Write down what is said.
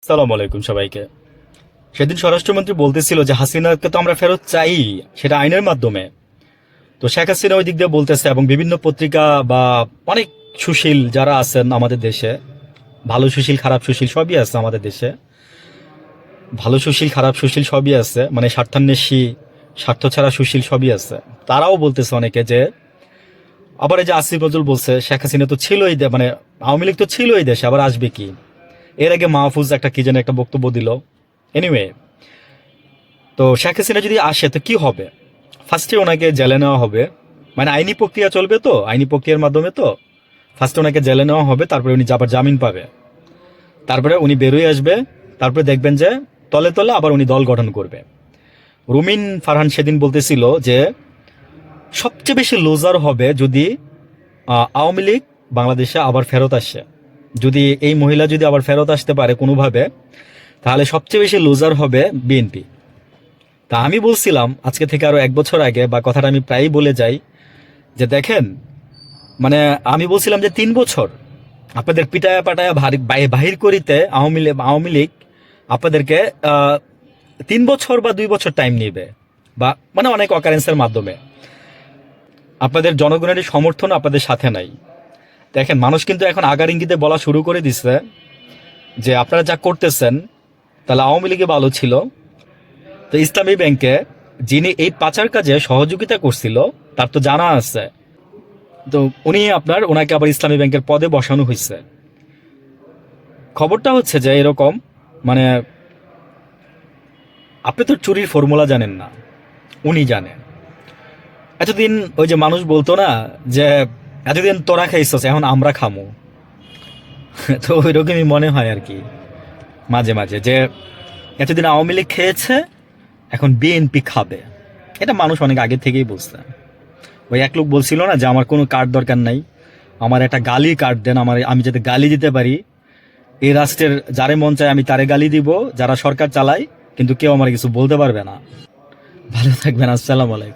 সালাম আলাইকুম সবাইকে। সেদিন স্বরাষ্ট্রমন্ত্রী বলতেছিল যে হাসিনাকে তো আমরা ফেরত চাই, সেটা আইনের মাধ্যমে। তো শেখ হাসিনা ওই দিক দিয়ে বলতেছে, এবং বিভিন্ন পত্রিকা বা অনেক সুশীল যারা আছেন আমাদের দেশে, ভালো সুশীল খারাপ সুশীল সবই আছে আমাদের দেশে, ভালো সুশীল খারাপ সুশীল সবই আছে, মানে স্বার্থান্বেষী স্বার্থ ছাড়া সুশীল সবই আছে। তারাও বলতেছে অনেকে যে, আবার এই যে আসিফ নজরুল বলছে শেখ হাসিনা তো ছিলই, মানে আওয়ামী লীগ তো ছিলই দেশে, আবার আসবে কি। এর আগে মাহফুজ একটা কি যেন একটা বক্তব্য দিল। এনিওয়ে, তো শেখ হাসিনা যদি আসে তো কি হবে? ফার্স্টে ওনাকে জেলে নেওয়া হবে, মানে আইনি প্রক্রিয়া চলবে, তো আইনি প্রক্রিয়ার মাধ্যমে তো ফার্স্টে ওনাকে জেলে নেওয়া হবে, তারপরে উনি আবার জামিন পাবে, তারপরে উনি বেরোয় আসবে, তারপরে দেখবেন যে তলে তলে আবার উনি দল গঠন করবে। রুমিন ফারহান সেদিন বলতেছিল যে সবচেয়ে বেশি লুজার হবে যদি আওয়ামী লীগ বাংলাদেশে আবার ফেরত আসে। যদি এই মহিলা যদি আবার ফেরত আসতে পারে কোনোভাবে, তাহলে সবচেয়ে বেশি লুজার হবে বিএনপি। তা আমি বলছিলাম আজকে থেকে আরো 1 বছর আগে, বা কথাটা আমি প্রায়ই বলে যাই, যে দেখেন, মানে আমি বলছিলাম যে 3 বছর আপনাদের পিটায়া পাটায়া বাহির করিতে আওয়ামী লীগ আপনাদেরকে 3 বছর বা 2 বছর টাইম নিবে, বা মানে অনেক অকারেন্সের মাধ্যমে। আপনাদের জনগণের সমর্থন আপনাদের সাথে নাই। দেখেন, মানুষ কিন্তু এখন আগার ইঙ্গিতে বলা শুরু করে দিচ্ছে যে আপনারা যা করতেছেন, তাহলে আওয়ামী লীগে ভালো ছিল। তো ইসলামী ব্যাংকে যিনি এই পাচার কাজে সহযোগিতা করছিল তার তো জানা আছে, তো ওনাকে আবার ইসলামী ব্যাংকের পদে বসানো হয়েছে। খবরটা হচ্ছে যে এরকম, মানে আপনি তো চুরির ফর্মুলা জানেন না, উনি জানেন। এতদিন ওই যে মানুষ বলতো না যে এতদিন তোরা খাইছস এখন আমরা খামু, তো ওইরকমই মনে হয় আর কি মাঝে মাঝে, যে এতদিন আওয়ামী লীগ খেয়েছে, এখন বিএনপি খাবে। এটা মানুষ অনেক আগে থেকেই বুঝছে। ওই এক লোক বলছিল না যে আমার কোনো কার্ড দরকার নাই, আমার একটা গালি কার্ড দেন, আমি যাতে গালি দিতে পারি, এই রাষ্ট্রের যারে মন চায় আমি তারে গালি দিব, যারা সরকার চালায়, কিন্তু কেউ আমার কিছু বলতে পারবে না। ভালো থাকবেন, আসসালামু আলাইকুম।